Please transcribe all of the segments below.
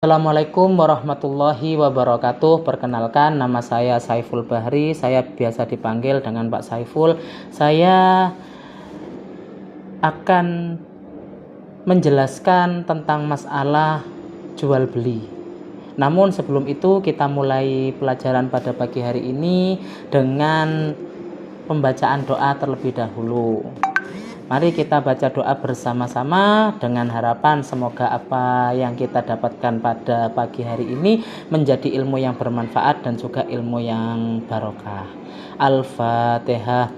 Assalamualaikum warahmatullahi wabarakatuh. Perkenalkan, nama saya Saiful Bahri. Saya biasa dipanggil dengan Pak Saiful. Saya akan menjelaskan tentang masalah jual beli. Namun sebelum itu kita mulai pelajaran pada pagi hari ini dengan pembacaan doa terlebih dahulu. Mari kita baca doa bersama-sama dengan harapan semoga apa yang kita dapatkan pada pagi hari ini menjadi ilmu yang bermanfaat dan juga ilmu yang barokah. Al-Fatihah.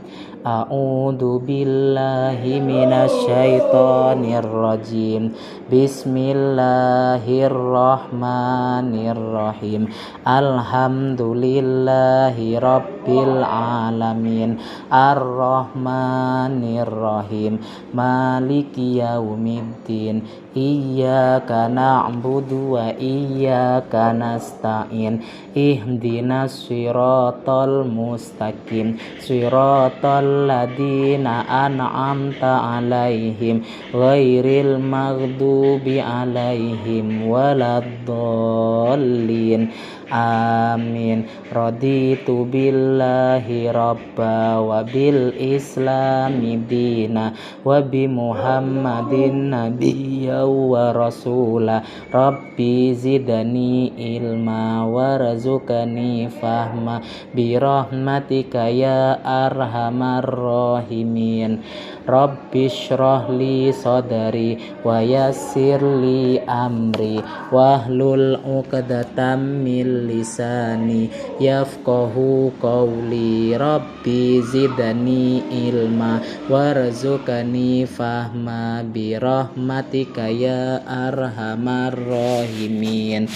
A'udzu billahi minasyaitonir rajim. Bismillahirrahmanirrahim. Alhamdulillahi rabbil alamin. Ar-Rahmanir-Rahim. Maliki yaumiddin. Iyyaka na'budu wa iyyaka nasta'in. Ihdinas siratal mustaqim. Siratal ladzina an'amta 'alaihim ghairil maghdubi 'alaihim waladdallin. Amin. Raditu billahi rabba wa bil islami dina wa bi muhammadin nabiyya wa rasula. Rabbi zidani ilma warzuqni fahma bi rahmatika ya arhamar rahimin. Rabbi shrah li sadri wa yassir li amri wahlul 'uqdatam min lisani yafqahu qawli. Rabbi zidani ilma warzuqni fahma bi rahmatika ya arhamar rahimin.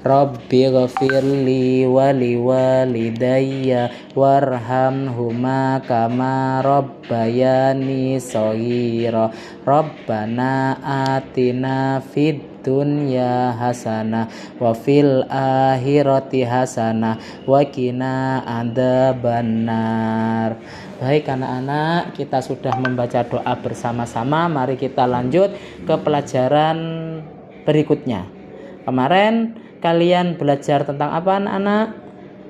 Rabbi ghafirli wali walidayya warhamhuma kama rabbayani shaghira. Rabbana atina fid dunya hasanah wa fil akhirati hasanah wa qina adzabannar. Baik anak-anak, kita sudah membaca doa bersama-sama. Mari kita lanjut ke pelajaran berikutnya. Kemarin kalian belajar tentang apa anak-anak?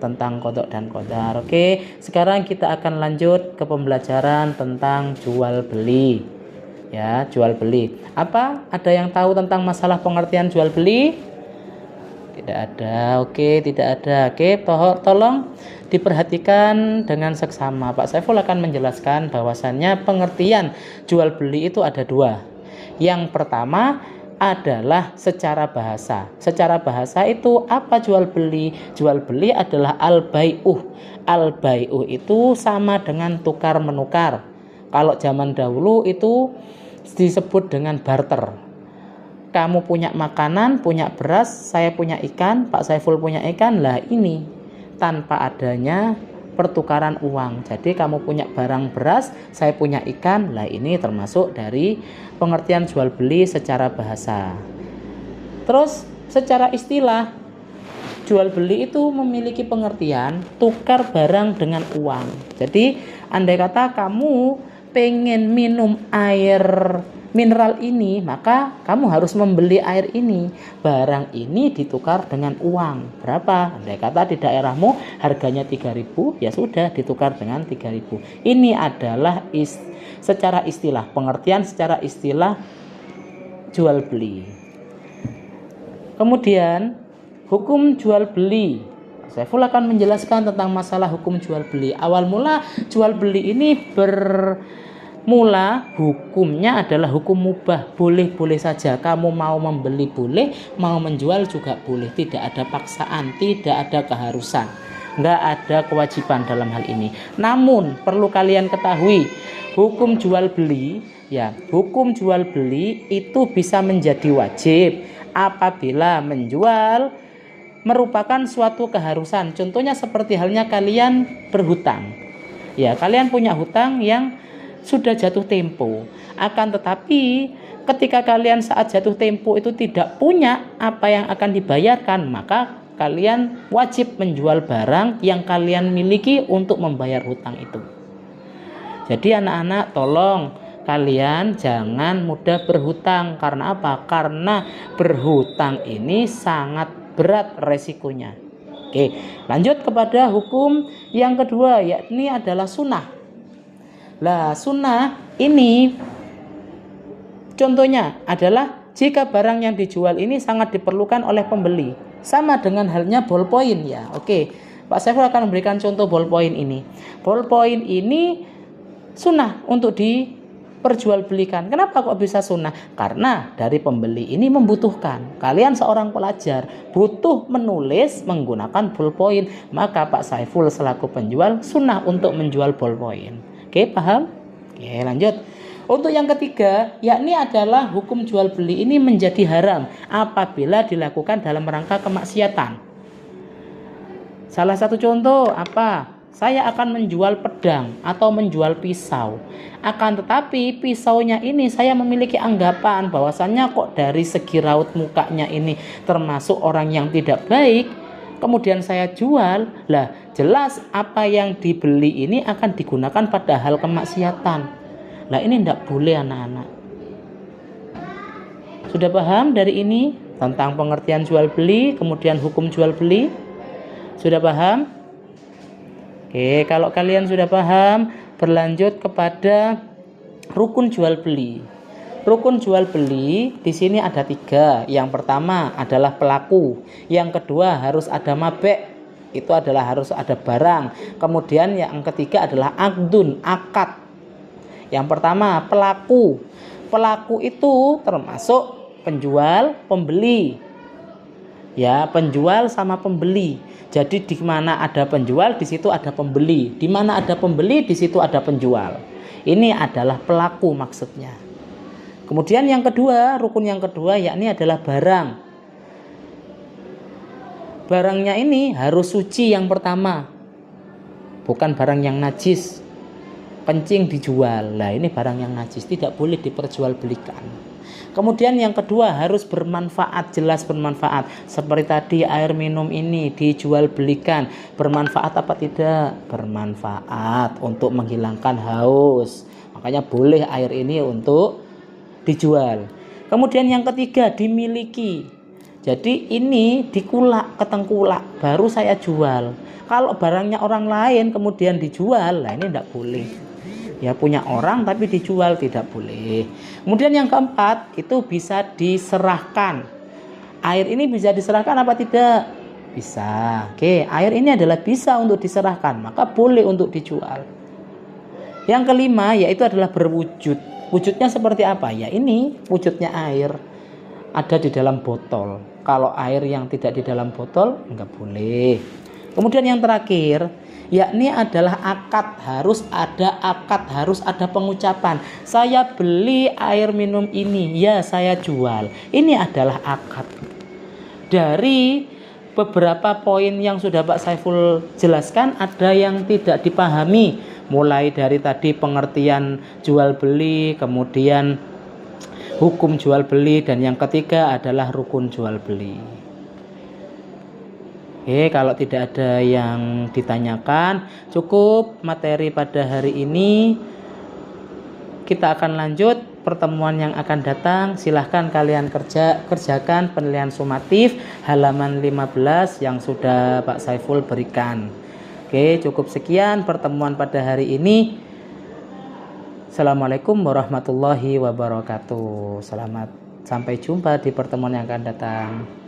Tentang kodok dan kodar. Oke, sekarang kita akan lanjut ke pembelajaran tentang jual beli. Ya, jual beli. Apa? Ada yang tahu tentang masalah pengertian jual beli? Tidak ada. Oke, tidak ada. Oke, tolong diperhatikan dengan seksama. Pak Saiful akan menjelaskan bahwasannya pengertian jual beli itu ada dua. Yang pertama adalah secara bahasa. Secara bahasa itu apa jual beli? Jual beli adalah al-bai'uh. Al-bai'uh itu sama dengan tukar menukar. Kalau zaman dahulu itu disebut dengan barter. Kamu punya makanan, punya beras, saya punya ikan, Pak Saiful punya ikan. Lah ini tanpa adanya pertukaran uang. Jadi kamu punya barang beras, saya punya ikan. Lah ini termasuk dari pengertian jual beli secara bahasa. Terus secara istilah, jual beli itu memiliki pengertian tukar barang dengan uang. Jadi andai kata kamu pengen minum air mineral ini, maka kamu harus membeli air ini. Barang ini ditukar dengan uang. Berapa? Andai kata di daerahmu harganya 3.000, ya sudah ditukar dengan 3.000. Ini adalah secara istilah, pengertian secara istilah jual beli. Kemudian hukum jual beli. Saiful akan menjelaskan tentang masalah hukum jual beli. Awal mula jual beli ini mula hukumnya adalah hukum mubah, boleh-boleh saja. Kamu mau membeli boleh, mau menjual juga boleh. Tidak ada paksaan, tidak ada keharusan, nggak ada kewajiban dalam hal ini. Namun perlu kalian ketahui, hukum jual beli itu bisa menjadi wajib apabila menjual merupakan suatu keharusan. Contohnya seperti halnya kalian berhutang. Ya, kalian punya hutang yang sudah jatuh tempo. Akan tetapi ketika kalian saat jatuh tempo itu tidak punya apa yang akan dibayarkan, maka kalian wajib menjual barang yang kalian miliki untuk membayar hutang itu. Jadi anak-anak tolong kalian jangan mudah berhutang. Karena apa? Karena berhutang ini sangat berat resikonya. Oke, lanjut kepada hukum yang kedua, yakni adalah sunnah. Lah, sunnah ini contohnya adalah jika barang yang dijual ini sangat diperlukan oleh pembeli. Sama dengan halnya ballpoint ya. Oke, Pak Saiful akan memberikan contoh ballpoint ini. Ballpoint ini sunnah untuk diperjualbelikan. Kenapa kok bisa sunnah? Karena dari pembeli ini membutuhkan. Kalian seorang pelajar butuh menulis menggunakan ballpoint, maka Pak Saiful selaku penjual sunnah untuk menjual ballpoint. Oke, paham? Oke, lanjut. Untuk yang ketiga, yakni adalah hukum jual beli ini menjadi haram apabila dilakukan dalam rangka kemaksiatan. Salah satu contoh apa? Saya akan menjual pedang atau menjual pisau. Akan tetapi pisaunya ini saya memiliki anggapan bahwasannya kok dari segi raut mukanya ini termasuk orang yang tidak baik. Kemudian saya jual. Lah, jelas apa yang dibeli ini akan digunakan pada hal kemaksiatan. Lah, ini tidak boleh anak-anak. Sudah paham dari ini tentang pengertian jual beli, kemudian hukum jual beli? Sudah paham? Oke, kalau kalian sudah paham, berlanjut kepada rukun jual beli. Rukun jual beli di sini ada 3. Yang pertama adalah pelaku. Yang kedua harus ada mabek. Itu adalah harus ada barang. Kemudian yang ketiga adalah akdun, akad. Yang pertama pelaku. Pelaku itu termasuk penjual, pembeli. Ya, penjual sama pembeli. Jadi di mana ada penjual, di situ ada pembeli. Di mana ada pembeli, di situ ada penjual. Ini adalah pelaku maksudnya. Kemudian yang kedua, rukun yang kedua yakni adalah barang. Barangnya ini harus suci yang pertama. Bukan barang yang najis. Kencing dijual. Nah, ini barang yang najis, tidak boleh diperjualbelikan. Kemudian yang kedua harus bermanfaat, jelas bermanfaat. Seperti tadi air minum ini dijual belikan. Bermanfaat apa tidak? Bermanfaat untuk menghilangkan haus. Makanya boleh air ini untuk dijual. Kemudian yang ketiga dimiliki. Jadi ini dikulak, ketengkulak, baru saya jual. Kalau barangnya orang lain kemudian dijual, nah ini tidak boleh. Ya, punya orang tapi dijual, tidak boleh. Kemudian yang keempat itu bisa diserahkan. Air ini bisa diserahkan apa tidak? Bisa. Oke, air ini adalah bisa untuk diserahkan, maka boleh untuk dijual. Yang kelima yaitu adalah berwujud. Wujudnya seperti apa? Ya, ini wujudnya air ada di dalam botol. Kalau air yang tidak di dalam botol enggak boleh. Kemudian yang terakhir yakni adalah akad, harus ada pengucapan. Saya beli air minum ini, ya saya jual. Ini adalah akad. Dari beberapa poin yang sudah Pak Saiful jelaskan, ada yang tidak dipahami. Mulai dari tadi pengertian jual beli, kemudian hukum jual beli, dan yang ketiga adalah rukun jual beli. Oke, kalau tidak ada yang ditanyakan, cukup materi pada hari ini. Kita akan lanjut pertemuan yang akan datang. Silahkan kalian kerjakan penilaian sumatif halaman 15 yang sudah Pak Saiful berikan. Oke, cukup sekian pertemuan pada hari ini. Assalamualaikum warahmatullahi wabarakatuh. Selamat sampai jumpa di pertemuan yang akan datang.